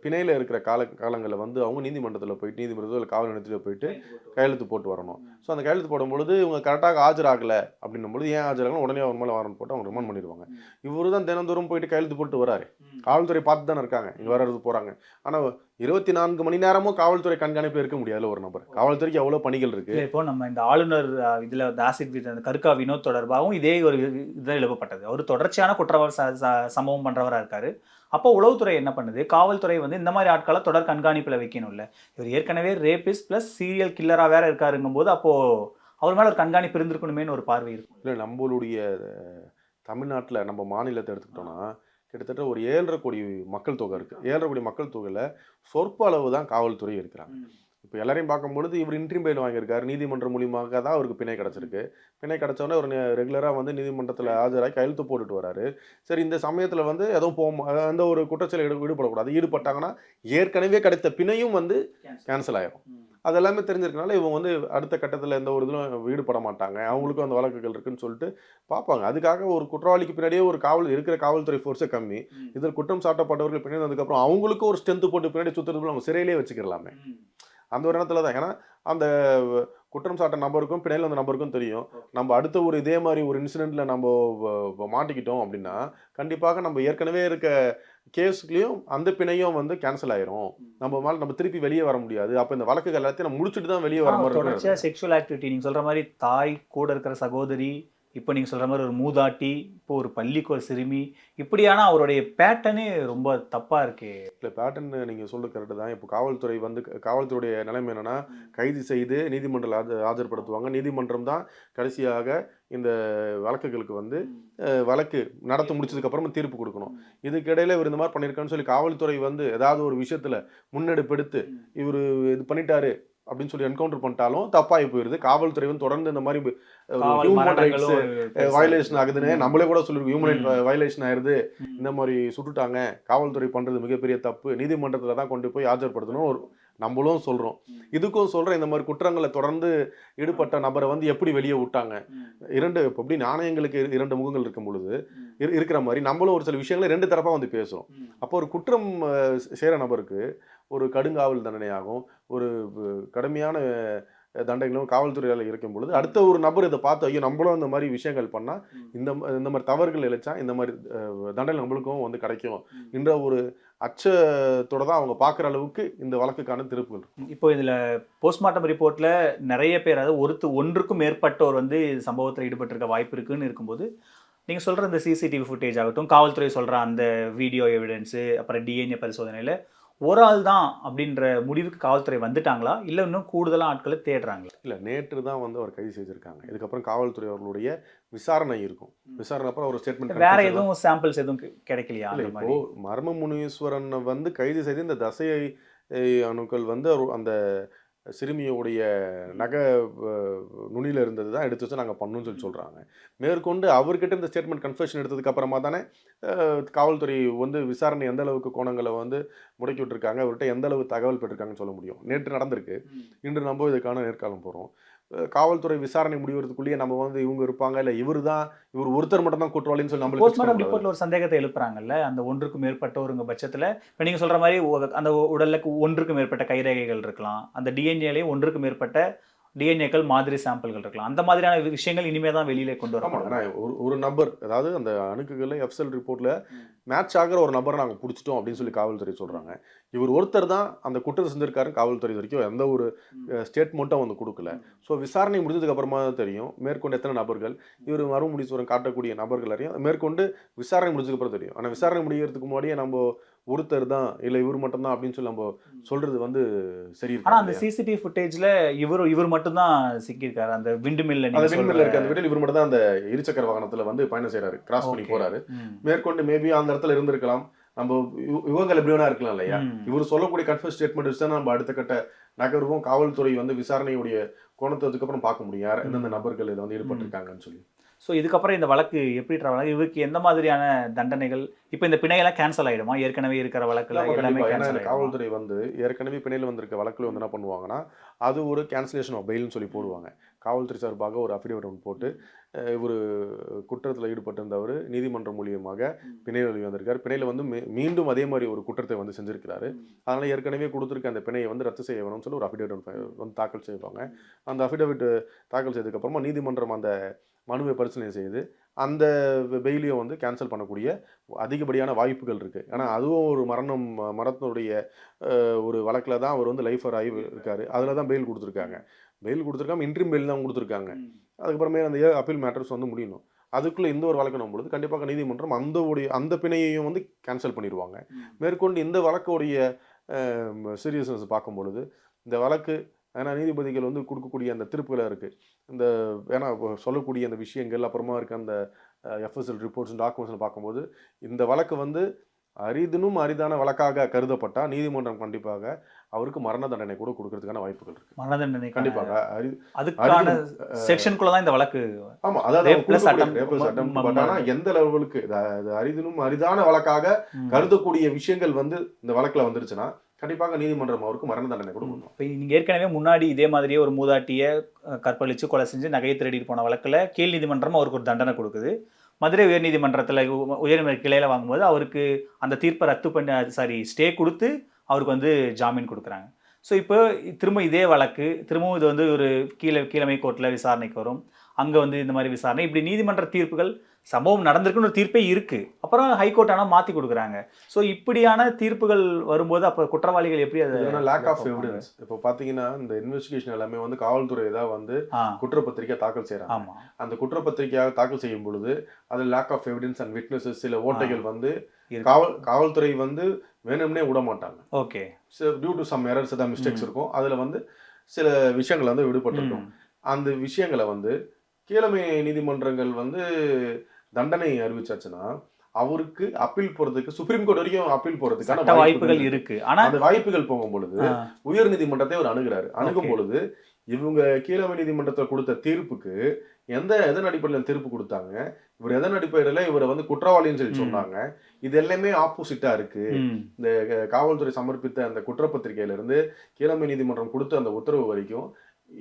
பிணையில் இருக்கிற காலங்களில் வந்து அவங்க நீதிமன்றத்தில் போயிட்டு நீதிமன்றத்தில் காவல் நிலையத்தில் போயிட்டு கையெழுத்து போட்டு வரணும். ஸோ அந்த கையெழுத்து போடும்பொழுது இவங்க கரெக்டாக ஆஜராகலை அப்படின்னும்போது ஏன் ஆஜராகலாம் உடனே அவர் மேலே வாரண்ட் போட்டு அவங்க ரிமாண்ட் பண்ணிடுவாங்க. இவரு தான் தினந்தோறும் போயிட்டு கையெழுத்து போட்டு வராரு. காவல்துறை பார்த்து தானே இருக்காங்க, இங்கே வர்றது போகிறாங்க. ஆனால் 24 மணி நேரமும் காவல்துறை கண்காணிப்பில் இருக்க முடியாது ஒரு நபர். காவல்துறைக்கு எவ்வளோ பணிகள் இருக்குது. இப்போ நம்ம இந்த ஆளுநர் இதில் ஆசிட் அந்த கருக்கா வினோத் தொடர்பாகவும் இதே ஒரு இதை எழுப்பப்பட்டது. அவர் தொடர்ச்சியான குற்றவாளி சம்பவம் பண்ணுறவராக இருக்காரு. அப்போ உளவுத்துறை என்ன பண்ணுது, காவல்துறை வந்து இந்த மாதிரி ஆட்களை தொடர் கண்காணிப்பில் வைக்கணும்ல. இவர் ஏற்கனவே ரேபிஸ்ட் ப்ளஸ் சீரியல் கில்லராக வேற இருக்காருங்கும் போது அப்போது அவர் மேலே ஒரு கண்காணிப்பு இருந்திருக்கணுமேனு ஒரு பார்வை இருக்கும். இல்லை, நம்மளுடைய தமிழ்நாட்டில் நம்ம மாநிலத்தை எடுத்துக்கிட்டோன்னா கிட்டத்தட்ட ஒரு 7.5 கோடி மக்கள் தொகை இருக்குது. 7.5 கோடி மக்கள் தொகையில் சொற்ப அளவு தான் காவல்துறை இருக்கிறாங்க. இப்போ எல்லாரையும் பார்க்கும்பொழுது இவர் இன்ட்ரீம் பெயில் வாங்கியிருக்காரு, நீதிமன்றம் மூலியமாக தான் அவருக்கு பிணை கிடச்சிருக்கு. பிணை கிடச்சோடனே ஒரு ரெகுலராக வந்து நீதிமன்றத்தில் ஆஜராகி கையெழுத்து போட்டுட்டு வராரு. சரி, இந்த சமயத்தில் வந்து எதுவும் அந்த ஒரு குற்றச்செயலில் ஈடுபடக்கூடாது. ஈடுபட்டாங்கன்னா ஏற்கனவே கிடைத்த பிணையும் வந்து கேன்சல் ஆகிடும். அது எல்லாமே தெரிஞ்சிருக்கனால இவங்க வந்து அடுத்த கட்டத்தில் எந்த ஒரு இதிலும் ஈடுபட மாட்டாங்க. அவங்களுக்கும் அந்த வழக்குகள் இருக்குன்னு சொல்லிட்டு பார்ப்பாங்க. அதுக்காக ஒரு குற்றவாளிக்கு பின்னாடியே ஒரு இருக்கிற காவல்துறை ஃபோர்ஸே கம்மி. இதில் குற்றம் சாட்டப்பட்டவர்கள் பின்னாடி வந்ததுக்கப்புறம் அவங்களுக்கும் ஒரு ஸ்ட்ரென்த்து போட்டு பின்னாடி சுற்றுறதுல அவங்க சிறையிலே வச்சுக்கலாமே. அந்த ஒரு இடத்துல தான். ஏன்னா அந்த குற்றம் சாட்ட நபருக்கும் பிணையில் அந்த நபருக்கும் தெரியும், நம்ம அடுத்த ஒரு இதே மாதிரி ஒரு இன்சிடெண்ட்டில் நம்ம மாட்டிக்கிட்டோம் அப்படின்னா கண்டிப்பாக நம்ம ஏற்கனவே இருக்க கேஸுக்குலேயும் அந்த பிணையும் வந்து கேன்சல் ஆயிரும். நம்ம திருப்பி வெளியே வர முடியாது. அப்போ இந்த வழக்குகள் எல்லாத்தையும் நம்ம முடிச்சுட்டு தான் வெளியே வர மாதிரி. தொடர்ச்சியாக செக்ஷுவல் ஆக்டிவிட்டி நீங்கள் சொல்கிற மாதிரி தாய் கூட இருக்கிற சகோதரி, இப்போ நீங்கள் சொல்கிற மாதிரி ஒரு மூதாட்டி, இப்போ ஒரு பள்ளிக்கு ஒரு சிறுமி, இப்படியான அவருடைய பேட்டர்னே ரொம்ப தப்பாக இருக்கு. இல்லை, பேட்டர்ன் நீங்கள் சொல்கிறது கரெக்டு தான். இப்போ காவல்துறை வந்து காவல்துறையுடைய நிலைமை என்னென்னா கைது செய்து நீதிமன்றத்தில் ஆஜர்படுத்துவாங்க. நீதிமன்றம் தான் கடைசியாக இந்த வழக்குகளுக்கு வந்து வழக்கு நடத்த முடிச்சதுக்கப்புறமா தீர்ப்பு கொடுக்கணும். இதுக்கிடையில் இவர் இந்த மாதிரி பண்ணியிருக்கான்னு சொல்லி காவல்துறை வந்து ஏதாவது ஒரு விஷயத்தில் முன்னெடுப்பெடுத்து இவர் இது பண்ணிட்டாரு அப்படின்னு சொல்லி என்கவுண்டர் பண்ணிட்டாலும் தப்பாகி போயிருது. காவல்துறை வந்து தொடர்ந்து இந்த மாதிரி ஹியூமன் ரைட்ஸ் வயலேஷன் ஆகுதுன்னு நம்மளே கூட சொல்லியிருக்கோம். ஹியூமன் ரைட் வயலேஷன் ஆயிருது, இந்த மாதிரி சுட்டுட்டாங்க, காவல்துறை பண்ணுறது மிகப்பெரிய தப்பு, நீதிமன்றத்தில் தான் கொண்டு போய் ஆஜர்படுத்தணும், ஒரு நம்மளும் சொல்கிறோம், இதுக்கும் சொல்கிறேன். இந்த மாதிரி குற்றங்களை தொடர்ந்து ஈடுபட்ட நபரை வந்து எப்படி வெளியே விட்டாங்க, இப்போ எப்படி நாணயங்களுக்கு 2 முகங்கள் இருக்கும் பொழுது இருக்கிற மாதிரி நம்மளும் ஒரு சில விஷயங்களை 2 தரப்பாக வந்து பேசுகிறோம். அப்போ ஒரு குற்றம் செய்கிற நபருக்கு ஒரு கடுங்காவல் தண்டனையாகும், ஒரு கடுமையான தண்டனைகளும் காவல்துறையால் இருக்கும் பொழுது அடுத்த ஒரு நபர் இதை பார்த்து ஐயோ நம்மளும் இந்த மாதிரி விஷயங்கள் பண்ணால் இந்த மாதிரி தவறுகள் இழைச்சா இந்த மாதிரி தண்டனை நம்மளுக்கும் வந்து கிடைக்கும் என்ற ஒரு அச்சத்தோட தான் அவங்க பார்க்குற அளவுக்கு இந்த வழக்குக்கான திருப்புகள் இருக்கும். இப்போ இதில் போஸ்ட்மார்ட்டம் ரிப்போர்ட்டில் நிறைய பேர், அதாவது ஒன்றுக்கும் மேற்பட்டோர் வந்து சம்பவத்தில் ஈடுபட்டிருக்க வாய்ப்பு இருக்குன்னு இருக்கும்போது, நீங்கள் சொல்கிற இந்த சிசிடிவி ஃபுட்டேஜ் ஆகட்டும், காவல்துறை சொல்கிற அந்த வீடியோ எவிடன்ஸு, அப்புறம் டிஎன்ஏ பரிசோதனையில் ஒரு ஆள் தான் அப்படின்ற முடிவுக்கு காவல்துறை வந்துட்டாங்களா, இல்லை இன்னும் கூடுதலாக ஆட்களை தேடுறாங்களா? இல்லை, நேற்று தான் வந்து அவர் கைது செய்திருக்காங்க. இதுக்கப்புறம் காவல்துறை அவர்களுடைய விசாரணை இருக்கும். விசாரணை அப்புறம் ஒரு ஸ்டேட்மெண்ட். வேற எதுவும் சாம்பிள்ஸ் எதுவும் கிடைக்கலையா? இல்லை, இப்போ மர்ம முனீஸ்வரன் வந்து கைது செய்து இந்த தசை அணுக்கள் வந்து அந்த சிறுமியோடைய நகை நுனியில் இருந்தது தான் எடுத்து வச்சு நாங்கள் பண்ணணும்னு சொல்கிறாங்க. மேற்கொண்டு அவர்கிட்ட இந்த ஸ்டேட்மெண்ட் கன்ஃபெஷன் எடுத்ததுக்கு அப்புறமா தானே காவல்துறை வந்து விசாரணை எந்த அளவுக்கு கோணங்களை வந்து முடக்கி விட்டுருக்காங்க, அவர்கிட்ட எந்த அளவு தகவல் பெற்றிருக்காங்கன்னு சொல்ல முடியும். நேற்று நடந்திருக்கு, இன்று நம்ம இதுக்கான நேர்காலம் போகிறோம். காவல்துறை விசாரணை முடிவதற்குள்ளேயே நம்ம வந்து இவங்க இருப்பாங்க, இல்லை இவர் ஒருத்தர் மட்டும் தான் குற்றவாளின்னு சொல்லி நம்ம போஸ்ட்மார்ட்டம் ரிப்போர்ட்ல ஒரு சந்தேகத்தை எழுப்புறாங்கல்ல, அந்த ஒன்றுக்கும் மேற்பட்டவருங்க பட்சத்தில் இப்போ நீங்கள் சொல்கிற மாதிரி அந்த உடலுக்கு ஒன்றுக்கு மேற்பட்ட கைரேகைகள் இருக்கலாம், அந்த டிஎன்ஏலையும் ஒன்றுக்கு மேற்பட்ட டிஎன்ஏக்கள் மாதிரி சாம்பிள்கள் இருக்கலாம். அந்த மாதிரியான விஷயங்கள் இனிமே தான் வெளியிலே கொண்டு வரோம். ஒரு நபர், அதாவது அந்த அணுக்குகளில் எஃப்எஸ்எல் ரிப்போர்ட்டில் மேட்ச் ஆகிற ஒரு நபரை நாங்கள் பிடிச்சிட்டோம் அப்படின்னு சொல்லி காவல்துறை சொல்கிறாங்க. இவர் ஒருத்தர் தான் அந்த குற்றத்தை செஞ்சிருக்காரு. காவல்துறை வரைக்கும் எந்த ஒரு ஸ்டேட்மெண்ட்டும் வந்து கொடுக்கல. ஸோ விசாரணை முடிஞ்சதுக்கு அப்புறமா தான் தெரியும் மேற்கொண்டு எத்தனை நபர்கள் இவர் மறுமுடிச்சுவரம் காட்டக்கூடிய நபர்கள் அறியும். மேற்கொண்டு விசாரணை முடிஞ்சதுக்கு அப்புறம் தெரியும். ஆனால் விசாரணை முடிகிறதுக்கு முன்னாடியே நம்ம ஒருத்தர் தான் இல்லை இவர் மட்டும் தான் அப்படின்னு சொல்லி நம்ம சொல்றது வந்து சரி. ஆனால் அந்த சிசிடிவி ஃபுட்டேஜில் இவர் மட்டும் தான் சிக்கியிருக்காரு. அந்த விண்டுமில்ல இருக்க அந்த வீட்டில் இவர் மட்டும் தான் அந்த இருசக்கர வாகனத்தில் வந்து பயணம் செய்கிறாரு, கிராஸ் பண்ணி போறாரு. மேற்கொண்டு மேபி அந்த இடத்துல இருந்திருக்கலாம். நம்ம இவங்க எப்படி வேணா இருக்கலாம் இல்லையா? இவர் சொல்லக்கூடிய கன்ஃபர்ம் ஸ்டேட்மெண்ட் வச்சு தான் நம்ம அடுத்த கட்ட நகர்வும் காவல்துறை வந்து விசாரணையுடைய கோணத்துக்கு அப்புறம் பார்க்க முடியும் யார் எந்தெந்த நபர்கள் இதில் வந்து ஈடுபட்டிருக்காங்கன்னு சொல்லி. ஸோ இதுக்கப்புறம் இந்த வழக்கு எப்படி ட்ராவல் ஆகுது, இவருக்கு எந்த மாதிரியான தண்டனைகள், இப்போ இந்த பிணையெல்லாம் கேன்சல் ஆகிடுமா? ஏற்கனவே இருக்கிற வழக்கில் காவல்துறை வந்து ஏற்கனவே பிணையில் வந்திருக்க வழக்கில் வந்து என்ன பண்ணுவாங்கன்னா அது ஒரு கேன்சலேஷன் ஆஃப் பெயில்னு சொல்லி போடுவாங்க. காவல்துறை சார்பாக ஒரு அஃபிடேவிட் ஒன்று போட்டு இவர் குற்றத்தில் ஈடுபட்டிருந்தவர் நீதிமன்றம் மூலியமாக பிணையில் வந்திருக்கார். பிணையில் வந்து மீண்டும் அதே மாதிரி ஒரு குற்றத்தை வந்து செஞ்சிருக்கிறாரு. அதனால் ஏற்கனவே கொடுத்துருக்க அந்த பிணையை வந்து ரத்து செய்ய வேணும்னு சொல்லி ஒரு அஃபிடேவிட் வந்து தாக்கல் செய்வாங்க. அந்த அஃபிடேவிட் தாக்கல் செய்ததுக்கப்புறமா நீதிமன்றம் அந்த மனுவை பரிசீலனை செய்து அந்த பெயிலையும் வந்து கேன்சல் பண்ணக்கூடிய அதிகப்படியான வாய்ப்புகள் இருக்குது. ஏன்னா அதுவும் ஒரு மரணத்தினுடைய ஒரு வழக்கில் தான் அவர் வந்து லைஃபர் ஆகி இருக்கார். அதில் தான் பெயில் கொடுத்துருக்காங்க. பெயில் கொடுத்துருக்காம இன்ட்ரீம் பெயில் தான் கொடுத்துருக்காங்க. அதுக்கப்புறமே அந்த அப்பீல் மேட்டர்ஸ் வந்து முடியணும். அதுக்குள்ளே இந்த ஒரு வழக்கு நம்பும்போது கண்டிப்பாக நீதிமன்றம் அந்த பிணையையும் வந்து கேன்சல் பண்ணிடுவாங்க. மேற்கொண்டு இந்த வழக்குடைய சீரியஸ்னஸ் பார்க்கும்பொழுது இந்த வழக்கு, ஏன்னா நீதிபதிகள் வந்து கொடுக்கக்கூடிய அந்த திருப்புகளை இருக்குது, இந்த ஏன்னா சொல்லக்கூடிய அந்த விஷயங்கள் அப்புறமா இருக்க அந்த எஃப்எஸ்எல் ரிப்போர்ட்ஸ் டாக்குமெண்ட்ஸ் பார்க்கும்போது இந்த வழக்கு வந்து அரிதான வழக்காக கருதப்பட்டால் நீதிமன்றம் கண்டிப்பாக அவருக்கு மரண தண்டனை கூட கொடுக்கறதுக்கான வாய்ப்புகள் இருக்கு. மரண தண்டனை கண்டிப்பாக அதுக்கான செக்ஷனுக்குள்ள தான் இந்த வழக்கு. ஆமா, அதாவது எந்த லெவலுக்கு அரிதான வழக்காக கருதக்கூடிய விஷயங்கள் வந்து இந்த வழக்குல வந்துருச்சுன்னா கண்டிப்பாக நீதிமன்றம் அவருக்கு மரண தண்டனை கொடுக்கணும். இப்போ நீங்கள் ஏற்கனவே முன்னாடி இதே மாதிரியே ஒரு மூதாட்டியை கற்பழித்து கொலை செஞ்சு நகையை திருடிட்டு போன வழக்கில் கீழ் நீதிமன்றம் அவருக்கு ஒரு தண்டனை கொடுக்குது. மதுரை உயர்நீதிமன்றத்தில் உயர்நீதி கிளையில் வாங்கும்போது அவருக்கு அந்த தீர்ப்பை ரத்து பண்ணி ஸ்டே கொடுத்து அவருக்கு வந்து ஜாமீன் கொடுக்குறாங்க. ஸோ இப்போ திரும்ப இதே வழக்கு திரும்பவும் இது வந்து ஒரு கீழமை கோர்ட்டில் விசாரணைக்கு வரும். அங்கே வந்து இந்த மாதிரி விசாரணை, இப்படி நீதிமன்ற தீர்ப்புகள் சம்பவம் நடந்திருக்குன்னு ஒரு தீர்ப்பே இருக்குது, அப்புறம் ஹைகோர்ட் ஆனால் மாற்றி கொடுக்குறாங்க. ஸோ இப்படியான தீர்ப்புகள் வரும்போது அப்போ குற்றவாளிகள் எப்படி அது லேக் ஆஃப் எவிடன்ஸ். இப்போ பார்த்தீங்கன்னா இந்த இன்வெஸ்டிகேஷன் எல்லாமே வந்து காவல்துறை தான் வந்து குற்றப்பத்திரிக்கை தாக்கல் செய்கிறாங்க. ஆமாம், அந்த குற்றப்பத்திரிக்கையாக தாக்கல் செய்யும் பொழுது அதில் lack of evidence and witnesses சில ஓட்டைகள் வந்து காவல்துறை வந்து வேணும்னே விட மாட்டாங்க. Okay, due to some errors ஏதாவது மிஸ்டேக்ஸ் இருக்கும், அதில் வந்து சில விஷயங்கள் வந்து விடுபட்டிருக்கும். அந்த விஷயங்களை வந்து கீழமை நீதிமன்றங்கள் வந்து தண்டனை அறிவிச்சாச்சுன்னா அவருக்கு அப்பீல் போறதுக்கு சுப்ரீம் கோர்ட் வரைக்கும் அப்பீல் போறதுக்கான சட்ட வாய்ப்புகள் இருக்கு. ஆனா அந்த வாய்ப்புகள் போகும் பொழுது உயர் நீதிமன்றத்தை அவர் அணுகுறாரு. அணுகும் பொழுது இவங்க கீழமை நீதிமன்றத்தில் கொடுத்த தீர்ப்புக்கு எதன் அடிப்படையில் தீர்ப்பு கொடுத்தாங்க, இவர் எதன் அடிப்படையில இவரை வந்து குற்றவாளின்னு சொல்லி சொன்னாங்க, இது எல்லாமே ஆப்போசிட்டா இருக்கு. இந்த காவல்துறை சமர்ப்பித்த அந்த குற்றப்பத்திரிகையில இருந்து கீழமை நீதிமன்றம் கொடுத்த அந்த உத்தரவு வரைக்கும்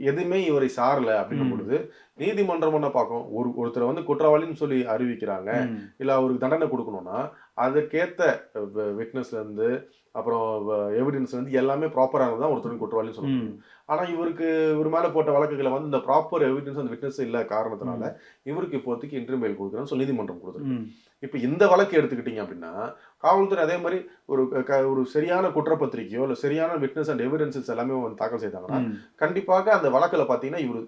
எதுவுமே இவரை சாரல அப்படின்னும் பொழுது நீதிமன்றம் என்ன பார்க்கும், ஒருத்தரை வந்து குற்றவாளின்னு சொல்லி அறிவிக்கிறாங்க, இல்ல அவருக்கு தண்டனை கொடுக்கணும்னா அதற்கேத்த விட்னஸ்ல இருந்து அப்புறம் எவிடன்ஸ் வந்து எல்லாமே ப்ராப்பரானது தான் ஒருத்தருக்கு குற்றவாளின்னு சொல்ல முடியும். ஆனா இவர் மேல போட்ட வழக்குகளை வந்து இந்த ப்ராப்பர் எவிடன்ஸ் அந்த விட்னஸ் இல்ல காரணத்தினால இவருக்கு இப்போதைக்கு இன்டர்வியூ கொடுக்குறேன்னு சொல்லி நீதிமன்றம் கொடுத்துருக்கு. இப்ப இந்த வழக்கு எடுத்துக்கிட்டீங்க அப்படின்னா காவல்துறை அதே மாதிரி ஒரு சரியான குற்றப்பத்திரிகையோ இல்ல சரியான விட்னஸ் அண்ட் எவிடன்சஸ் எல்லாமே வந்து தாக்கல் செய்தாங்கன்னா கண்டிப்பாக அந்த வழக்குல பாத்தீங்கன்னா இவரு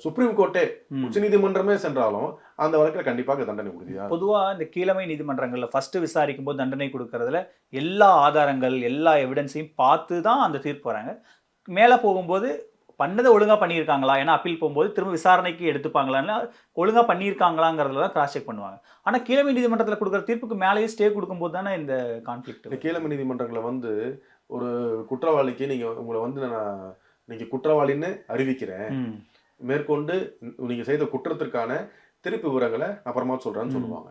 சுப்ரீம் கோர்ட்டே உச்ச நீதிமன்றமே சென்றாலும் அந்த வழக்குல கண்டிப்பாக தண்டனை உறுதியா. பொதுவா இந்த கீழமை நீதிமன்றங்கள்ல ஃபர்ஸ்ட் விசாரிக்கும் போது தண்டனை கொடுக்கறதுல எல்லா ஆதாரங்கள் எல்லா எவிடன்ஸையும் பார்த்து தான் அந்த தீர்ப்பு வராங்க. மேல போகும்போது பண்ணதை ஒழுங்கா பண்ணியிருக்காங்களா, ஏன்னா அப்பீல் போகும்போது திரும்ப விசாரணைக்கு எடுத்துப்பாங்களான்னு ஒழுங்கா பண்ணியிருக்காங்களாங்கிறதுல தான் கிராஸ் செக் பண்ணுவாங்க. ஆனா கீழமை நீதிமன்றத்தில் கொடுக்குற தீர்ப்புக்கு மேலேயே ஸ்டே கொடுக்கும்போது தானே இந்த கான்ஃபிளிக்ட். இந்த கீழமை நீதிமன்றங்களை வந்து ஒரு குற்றவாளிக்கு உங்களை வந்து நீங்க குற்றவாளின்னு அறிவிக்கிறேன், மேற்கொண்டு நீங்க செய்த குற்றத்திற்கான திருப்பு விவரங்களை அப்புறமா சொல்றேன்னு சொல்லுவாங்க.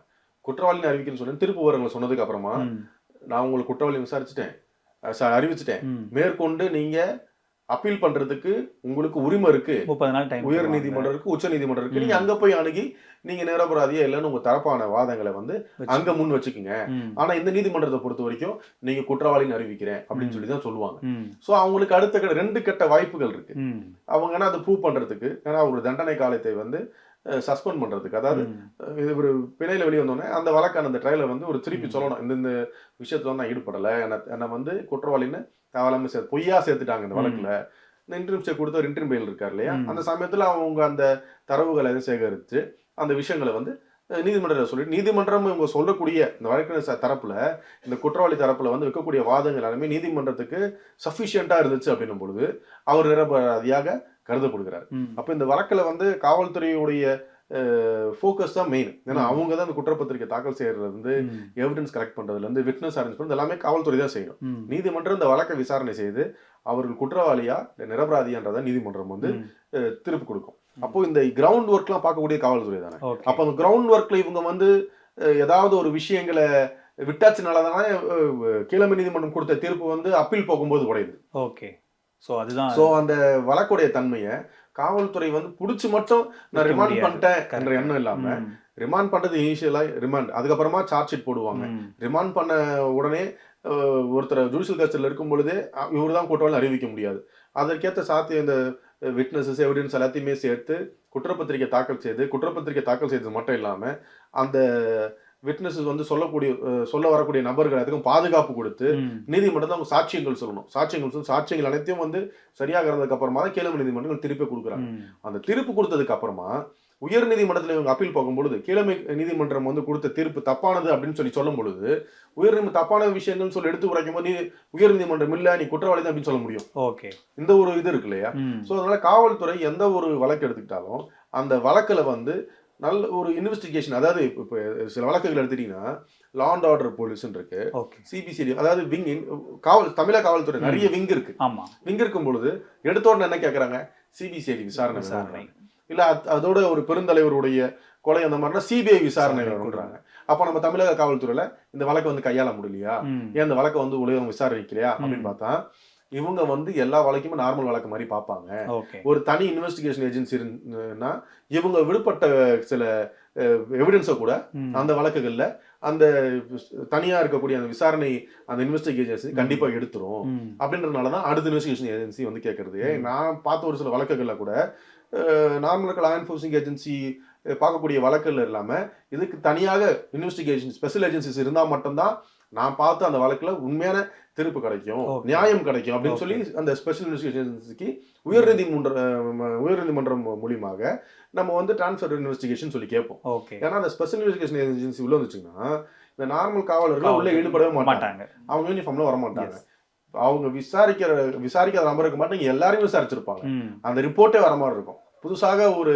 குற்றவாளின்னு அறிவிக்கிறேன்னு சொன்னேன், திருப்பு விவரங்களை சொன்னதுக்கு அப்புறமா நான் உங்களுக்கு குற்றவாளி அறிவிச்சிட்டேன், மேற்கொண்டு நீங்க அப்பீல் பண்றதுக்கு உங்களுக்கு உரிமை இருக்கு, 30 நாள் டைம் உயர் நீதிமன்றம் இருக்கு, உச்ச நீதிமன்றம் இருக்கு, நீங்க அங்க போய் அணுகி நீங்க நிரபராதியா இல்லைன்னு உங்க தரப்பான வாதங்களை வந்து அங்க முன் வச்சுக்கோங்க. ஆனா இந்த நீதிமன்றத்தை பொறுத்த வரைக்கும் நீங்க குற்றவாளின்னு அறிவிக்கிறேன் அப்படின்னு சொல்லி தான் சொல்லுவாங்க. சோ அவங்களுக்கு அடுத்த 2 கட்ட வாய்ப்புகள் இருக்கு. அவங்க அதை ப்ரூவ் பண்றதுக்கு, ஏன்னா ஒரு தண்டனை காலத்தை வந்து சஸ்பெண்ட் பண்றதுக்கு, அதாவது இது ஒரு பிணையில வெளியே வந்தோடனே அந்த வழக்கான அந்த ட்ரையலை வந்து ஒரு திருப்பி சொல்லணும், இந்த விஷயத்துல வந்து நான் ஈடுபடலை, என்னை வந்து குற்றவாளின்னு தேவையில்லாம பொய்யா சேர்த்துட்டாங்க இந்த வழக்குல, இந்த இன்டர்வியூ கொடுத்த ஒரு இன்டர்வியூ இருக்காரு இல்லையா, அந்த சமயத்துல அவங்க அந்த தரவுகளை சேகரித்து அந்த விஷயங்களை வந்து நீதிமன்றத்தில் சொல்லிட்டு நீதிமன்றம் இவங்க சொல்லக்கூடிய இந்த வழக்கு தரப்புல இந்த குற்றவாளி தரப்புல வந்து வைக்கக்கூடிய வாதங்கள் எல்லாமே நீதிமன்றத்துக்கு சஃபிஷியண்டா இருந்துச்சு அப்படின்னும் பொழுது அவர் நிரபராதியாக கருதப்படுகிறார். அப்ப இந்த வழக்குல வந்து காவல்துறையுடைய ஃபோக்கஸ் தான் மெயின். ஏன்னா அவங்க தான் இந்த குற்றப்பத்திரிகை தாக்கல் செய்யறதுல இருந்து எவிடன்ஸ் கலெக்ட் பண்றதுல இருந்து விட்னஸ் அரேஞ்ச் பண்றது எல்லாமே காவல்துறை தான் செய்யணும். நீதிமன்றம் இந்த வழக்கை விசாரணை செய்து அவர்கள் குற்றவாளியா நிரபராதியான்றத நீதிமன்றம் வந்து திருப்பி கொடுக்கும். அப்போ இந்த கிரவுண்ட் ஒர்க்லாம் பார்க்கக்கூடிய காவல்துறை தானே. அப்போ அந்த கிரவுண்ட் ஒர்க்ல இவங்க வந்து ஏதாவது ஒரு விஷயங்களை விட்டாச்சுனாலதானே கீழமை நீதிமன்றம் கொடுத்த தீர்ப்பு வந்து அப்பீல் போகும்போது உடையுது. ஓகே, ஸோ அதுதான். ஸோ அந்த வழக்குடைய தன்மையை காவல்துறை வந்து பிடிச்சி மட்டும் நான் ரிமாண்ட் பண்ணிட்டேன் என்ற எண்ணம் இல்லாம, ரிமாண்ட் பண்றது இனிஷியலா ரிமாண்ட், அதுக்கப்புறமா சார்ஜ் ஷீட் போடுவாங்க. ரிமாண்ட் பண்ண உடனே ஒருத்தர் ஜுடிஷியல் கஸ்டடியில் இருக்கும் பொழுதே இவர் தான் குற்றவாளி அறிவிக்க முடியாது. அதற்கேற்ற சாத்திய இந்த விட்னஸஸ் எவிடன்ஸ் எல்லாத்தையுமே சேர்த்து குற்றப்பத்திரிகை தாக்கல் செய்தது மட்டும் இல்லாம அந்த விட்னஸஸ் வந்து சொல்ல வரக்கூடிய நபர்கள் அதுக்கும் பாதுகாப்பு கொடுத்து நீதிமன்றத்தில் அவங்க சாட்சியங்கள் சொல்லணும். சாட்சியங்கள் அனைத்தையும் வந்து சரியாக இருந்ததுக்கு அப்புறமா தான் கீழமை நீதிமன்றங்கள் திருப்பி கொடுக்குறாங்க. அந்த திருப்பு கொடுத்ததுக்கு அப்புறமா உயர் நீதிமன்றத்தில் இவங்க அப்பீல் போகும்பொழுது கீழமை நீதிமன்றம் வந்து கொடுத்த தீர்ப்பு தப்பானது அப்படின்னு சொல்லும் பொழுது தப்பான விஷயங்கள் சொல்லி எடுத்து உரைக்கும் போது உயர் நீதிமன்றம் இல்ல நீ குற்றவாளி தான் அப்படின்னு சொல்ல முடியும். ஓகே, இந்த ஒரு இது இருக்கு இல்லையா. ஸோ அதனால காவல்துறை எந்த ஒரு வழக்கு எடுத்துக்கிட்டாலும் அந்த வழக்குல வந்து நல்ல ஒரு இன்வெஸ்டிகேஷன், அதாவது இப்போ சில வழக்குகள் எடுத்துட்டீங்கன்னா லா அண்ட் ஆர்டர் போலீஸ் இருக்கு, சிபிசிடி, அதாவது விங் தமிழக காவல்துறை நிறைய விங் இருக்கு. விங் இருக்கும் பொழுது எடுத்த உடனே என்ன கேட்கறாங்க, சிபிசிஐடி விசாரணை இல்ல அதோட ஒரு பெருந்தலைவருடைய கொலை அந்த மாதிரினா சிபிஐ விசாரணை பண்றாங்க. அப்ப நம்ம தமிழக காவல்துறையில இந்த வழக்கை வந்து கையாள முடியலையா, ஏன் இந்த வழக்கை வந்து உலகம் விசாரிக்கலையா அப்படின்னு பார்த்தா இவங்க வந்து எல்லா வழக்குமே நார்மல் வழக்கு மாதிரி பார்ப்பாங்க. ஒரு தனி இன்வெஸ்டிகேஷன் ஏஜென்சி இருந்தா இவங்க விடுபட்ட சில எவிடன்ஸை கூட அந்த வழக்குகள்ல அந்த தனியா இருக்கக்கூடிய அந்த விசாரணை அந்த இன்வெஸ்டிகேஷன் ஏஜென்சி கண்டிப்பா எடுத்துரும். அப்படின்றதுனாலதான் அடுத்த இன்வெஸ்டிகேஷன் ஏஜென்சி வந்து கேட்கறது. நான் பார்த்த ஒரு சில வழக்குகள்ல கூட நார்மல் லா என்ஃபோர்சிங் ஏஜென்சி பார்க்கக்கூடிய வழக்குகள் இல்லாம இதுக்கு தனியாக இன்வெஸ்டிகேஷன் ஸ்பெஷல் ஏஜென்சிஸ் இருந்தா மட்டும்தான் நான் பார்த்து அந்த வழக்குல உண்மையான தீர்ப்பு கிடைக்கும், நியாயம் கிடைக்கும் அப்படின்னு சொல்லி அந்த ஸ்பெஷல் இன்வெஸ்டிகேஷன் ஏஜென்சிக்கு உயர்நீதிமன்றம் மூலியமாக நம்ம வந்து டிரான்ஸ்ஃபர் இன்வெஸ்டிகேஷன் சொல்லி கேட்போம். ஏன்னா அந்த ஸ்பெஷல் இன்வெஸ்டிகேஷன் ஏஜென்சி உள்ள வந்துச்சுன்னா இந்த நார்மல் காவலர்கள் உள்ள ஈடுபடவே மாட்டாங்க, அவங்க யூனிஃபார்ம்ல வர மாட்டாங்க. அவங்க விசாரிக்காத நபருக்கு மட்டும் எல்லாரையும் விசாரிச்சிருப்பாங்க, அந்த ரிப்போர்ட்டே வர மாதிரி இருக்கும். புதுசாக ஒரு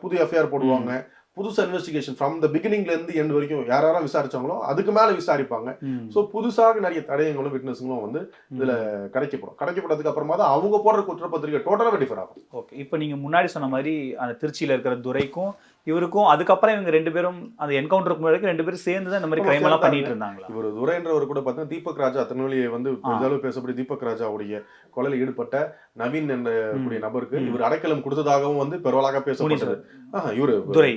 புது எஃப்ஐஆர் போடுவாங்க, புதுசா இன்வெஸ்டிகேஷன் ஃப்ரம் த பிகினிங்ல இருந்து எண்ட் வரைக்கும் யாரெல்லாம் விசாரிச்சாங்களோ அதுக்கு மேல விசாரிப்பாங்க. ஸோ புதுசாக நிறைய தடயங்களும் விட்னஸுங்களும் வந்து இதுல கிடைக்கப்பட்டதுக்கு அப்புறமா தான் அவங்க போடுற குற்றப்பத்திரிகை டோட்டலாக டிஃபர் ஆகும். ஓகே, இப்போ நீங்க முன்னாடி சொன்ன மாதிரி அந்த திருச்சியில இருக்கிற துரைக்கும் இவருக்கும் அதுக்கப்புறம் இவங்க 2 பேரும் அந்த என்கவுண்டருக்கு முன்னாடி 2 பேரும் சேர்ந்து தான் இந்த மாதிரி கிரைம் எல்லாம் பண்ணிட்டு இருந்தாங்களா? இவர் துரைன்றவர் கூட பார்த்தா தீபக் ராஜா திருநெல்வேலியை வந்து பெரிதளவு பேசப்படி தீபக் ராஜாவுடைய கொலையில் ஈடுபட்ட நவீன் என்ற கூடிய நபருக்கு இவர் அடைக்கலம் கொடுத்ததாகவும் வந்து பரவலாக பேசப்பட்டது. இவரு துரை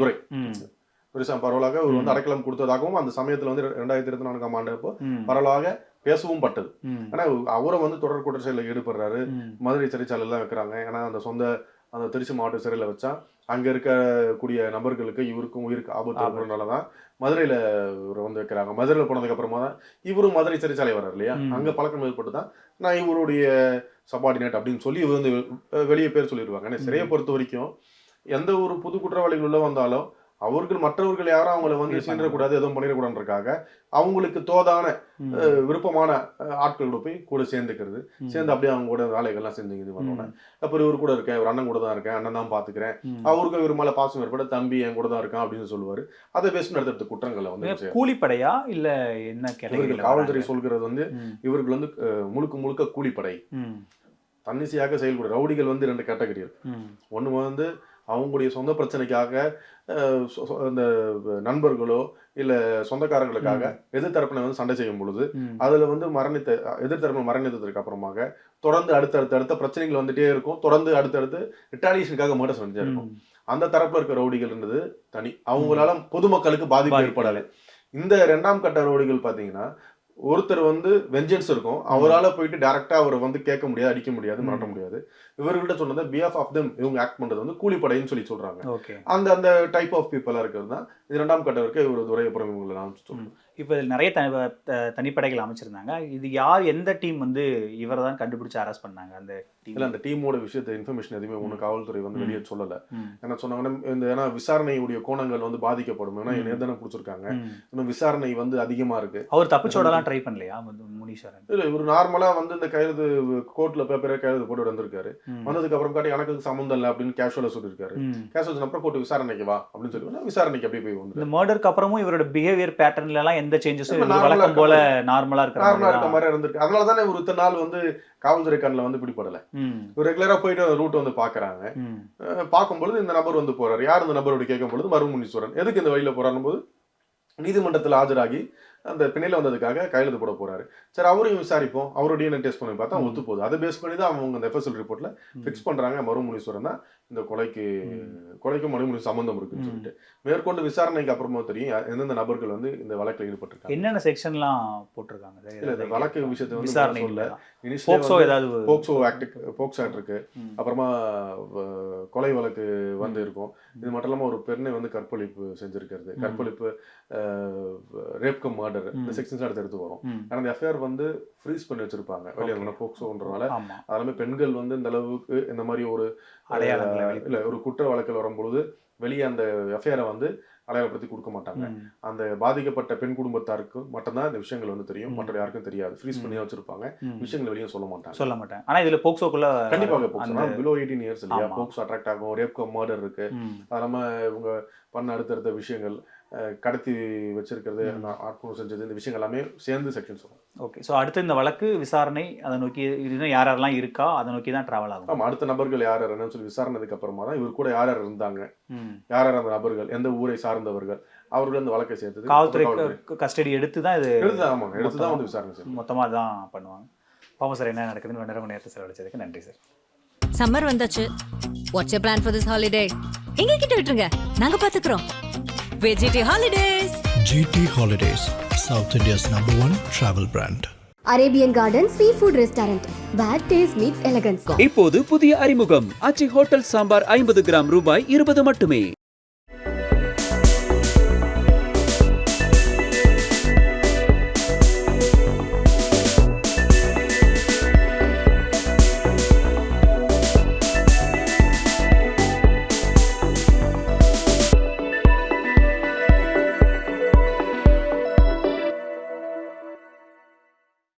பரவலாக இவர் வந்து அடைக்கலம் கொடுத்ததாகவும் அந்த சமயத்துல வந்து 2024ஆம் ஆண்டு அப்போ பரவலாக பேசவும் பட்டது. ஆனா அவரை வந்து தொடர் குற்றச்செயலில் ஈடுபடுறாரு. மதுரை சிறைச்சாலையில தான் வைக்கிறாங்க. ஏன்னா அந்த திருச்சி மாவட்ட சிறையில வச்சா அங்க இருக்கக்கூடிய நபர்களுக்கு இவருக்கும் உயிருக்கு ஆபத்து இருக்கிறதுனாலதான் மதுரையில இவரை வந்து வைக்கிறாங்க. மதுரையில போனதுக்கு அப்புறமா தான் இவரும் மதுரை சிறைச்சாலை வர்றாரு இல்லையா, அங்க பழக்கம் ஏற்பட்டு தான் நான் இவருடைய சபார்டினேட் அப்படின்னு சொல்லி இவர் வந்து வெளியே பேர் சொல்லிடுவாங்க. ஏன்னா சிறையை பொறுத்த வரைக்கும் எந்த ஒரு புது குற்றவாளிகள் உள்ள வந்தாலும் மற்றவர்கள் யாரும் அவங்கள வந்து சீண்டக்கூடாது, எதுவும் பண்ணிடக்கூடாதுன்றக்காக அவங்களுக்கு தோதான விருப்பமான ஆட்களோட போய் கூட சேர்ந்துக்கிறது, சேர்ந்து அப்படியே அவங்க கூட வேலைகள்லாம் செஞ்சு இது பண்ணோன்னே அப்புறம் இவர் கூட இருக்கேன், ஒரு அண்ணன் கூட தான் இருக்கேன், அண்ணன் தான் பாத்துக்கிறேன், அவருக்கு இவர் மேல பாசம் ஏற்பட தம்பி என் கூட தான் இருக்கான் அப்படின்னு சொல்லுவாரு. அதை பேசி நடத்த குற்றங்களை வந்து கூலிப்படையா இல்ல என்ன கேட்டகரியில காவல்துறை சொல்கிறது வந்து இவர்கள் வந்து முழுக்க கூலிப்படை, தன்னிச்சையாக செயல்படும் ரவுடிகள் வந்து 2 கேட்டகரி இருக்கு. ஒண்ணு வந்து அவங்களுடைய சொந்த பிரச்சனைக்காக இந்த நண்பர்களோ இல்ல சொந்தக்காரங்களுக்காக எதிர்த்தரப்பினை வந்து சண்டை செய்யும் பொழுது அதுல வந்து எதிர்த்தரப்பு மரணித்ததுக்கு அப்புறமாக தொடர்ந்து அடுத்த பிரச்சனைகள் வந்துட்டே இருக்கும். தொடர்ந்து அடுத்தடுத்து ரிட்டாலியேஷனுக்காக மர்டர் செஞ்சே இருக்கும். அந்த தரப்புல இருக்க ரவுடிகள்ன்றது தனி, அவங்களால பொதுமக்களுக்கு பாதிப்பு ஏற்படாது. இந்த 2ஆம் கட்ட ரவுடிகள் பாத்தீங்கன்னா ஒருத்தர் வந்து வெஞ்சன்ஸ் இருக்கும், அவரால் போயிட்டு டைரக்டா அவரை வந்து கேட்க முடியாது, அடிக்க முடியாது, மிரட்ட முடியாது. இவர்கள்ட்ட சொன்னது பிஹாஃப் ஆஃப் தெம் இவங்க ஆக்ட் பண்றது வந்து கூலிப்படைன்னு சொல்லி சொல்றாங்க. அந்த டைப் ஆஃப் பீப்புளா இருக்கிறது தான் இது 2ஆம் கட்ட வரைக்கும் இவர் துறையப்புறம் இவங்களை நான் சொல்றேன். இப்போ இதில் நிறைய தனிப்படைகள் அமைச்சிருந்தாங்க. இது யார் எந்த டீம் வந்து இவரை தான் கண்டுபிடிச்சு அரெஸ்ட் பண்ணாங்க? அந்த டீமோட விஷயத்தை இன்ஃபர்மேஷன் எதுவுமே ஒன்று காவல்துறை வந்து வெளியே சொல்லலை. என்ன சொன்னாங்கன்னா ஏன்னா விசாரணையுடைய கோணங்கள் வந்து பாதிக்கப்படும். ஏன்னா என்ன பிடிச்சிருக்காங்க, இன்னும் விசாரணை வந்து அதிகமா இருக்கு. அவர் தப்பிச்சோடலாம் ட்ரை பண்ணலையா முனீஸ்வரன்? இல்லை, இவர் நார்மலா வந்து இந்த கைது கோர்ட்ல பேப்பரே கைது போட்டு வந்திருக்காரு. வந்ததுக்கு அப்புறம் காட்டி எனக்கு சம்மந்தம் இல்லை அப்படின்னு கேஷுவலா சொல்லியிருக்காரு. கேஷுவல் அப்புறம் கோர்ட்டு விசாரணைக்கு வா அப்படின்னு சொல்லி விசாரணைக்கு அப்படியே போய் வந்து இந்த மர்டருக்கு அப்புறமும் இவரோட பிஹேவியர் பேட்டர்ன்ல எல்லாம் எந்த சேஞ்சஸும் வழக்கம் போல நார்மலா இருக்க மாதிரி இருந்திருக்கு. அதனால தானே ஒரு இத்தனை நாள் வந்து காவல்துறை கண்ணில் வந்து பிடிப்படல. ரெகுலரா போயிட்டு ரூட் வந்து பாக்குறாங்க. பார்க்கும்பொழுது இந்த நபர் வந்து போறாரு. யார் இந்த நபரோட கேட்கும் பொழுது மருமுனீஸ்வரன் எதுக்கு இந்த வழியில போறான்னு போது நீதிமன்றத்தில் ஆஜராகி அந்த பிணையில வந்ததுக்காக கையெழுத்து போட போறாரு. சரி, அவரையும் விசாரிப்போம், அவரோட டிஎன்ஏ டெஸ்ட் பண்ணி பார்த்தா ஒத்து போகுது. அதை பேஸ் பண்ணி தான் அவங்க அந்த எஃப்எஸ்எல் ரிப்போர்ட்ல ஃபிக்ஸ் பண்றாங்க மருமுனீஸ்வரன் தான் இந்த கொலைக்கும் மருமுனி சம்பந்தம் இருக்குன்னு சொல்லிட்டு. மேற்கொண்டு விசாரணைக்கு அப்புறமா தெரியும் எந்தெந்த நபர்கள் வந்து இந்த வழக்கில் ஈடுபட்டிருக்காங்க. என்னென்ன செக்ஷன்லாம் போட்டிருக்காங்க இந்த வழக்கு விஷயத்தை வந்து விசாரணை போக்சோ ஆக்ட் இருக்கு. அப்புறமா கொலை வழக்கு வந்து இருக்கும். இது மட்டும் இல்லாம ஒரு பெண்ணை வந்து கற்பழிப்பு செஞ்சிருக்கிறது, கற்பழிப்பு ரேப் கம் மர்டர், இந்த செக்ஷன்ஸ் எடுத்து வரும். ஆனா இந்த எஃப்ஐஆர் வந்து ஃப்ரீஸ் பண்ணி வச்சிருப்பாங்க வெளியே போக்சோன்றனால. அதனால பெண்கள் வந்து இந்த அளவுக்கு இந்த மாதிரி ஒரு இல்ல ஒரு குற்ற வழக்கில் வரும்பொழுது வெளியே அந்த எஃப்ஐஆரை வந்து அடையாளப்படுத்தி கொடுக்க மாட்டாங்க. அந்த பாதிக்கப்பட்ட பெண் குடும்பத்தாருக்கு மட்டும்தான் இந்த விஷயங்கள் வந்து தெரியும், மற்ற யாருக்கும் தெரியாது. ஃப்ரீஸ் பண்ணி வச்சிருப்பாங்க, விஷயங்கள் வெளியே சொல்ல மாட்டாங்க. ஆனா இதுல போக்சோக்குள்ள கண்டிப்பாக போக்சோ பிலோ 18 இயர்ஸ் இல்லையா, போக்சோ அட்ராக்ட் ஆகும். ரேப் கம் மர்டர் இருக்கு. அது இல்லாம இவங்க பண்ண அடுத்தடுத்த விஷயங்கள், கடத்தி வச்சிருக்கிறது, ஆட்கொலை செஞ்சது, இந்த விஷயங்கள் எல்லாமே சேர்ந்து செக்ஷன்ஸ் வரும். ஓகே, ஸோ அடுத்து இந்த வழக்கு விசாரணை அதை நோக்கி இன்னும் யாரெல்லாம் இருக்கா அதை நோக்கி தான் டிராவல் ஆகும். ஆமாம், அடுத்த நபர்கள் யார் யாருன்னு சொல்லி விசாரணைக்கு அப்புறமா தான் இவர் கூட யார் யார் இருந்தாங்க, யார் யார் அந்த நபர்கள், எந்த ஊரை சார்ந்தவர்கள், அவர்கள் அந்த வழக்கை சேர்த்து காவல்துறை கஸ்டடி எடுத்து தான் இது எடுத்து தான் வந்து விசாரணை செய்யும். மொத்தமாக தான் பண்ணுவாங்க. பாவம் சார், என்ன நடக்குதுன்னு 2.5 மணி நேரத்தை செலவழிச்சதுக்கு நன்றி சார். சம்மர் வந்தாச்சு. What's your plan for this holiday? எங்க கிட்ட விட்டுருங்க, நாங்க பாத்துக்கிறோம். வெஜிடி holidays. GT Holidays, South India's #1 travel brand. Arabian Garden Seafood Restaurant, where taste meets elegance. இப்போது புதிய அறிமுகம் ஆச்சி ஹோட்டல் சாம்பார் 50 கிராம் ரூபாய் 20 மட்டுமே.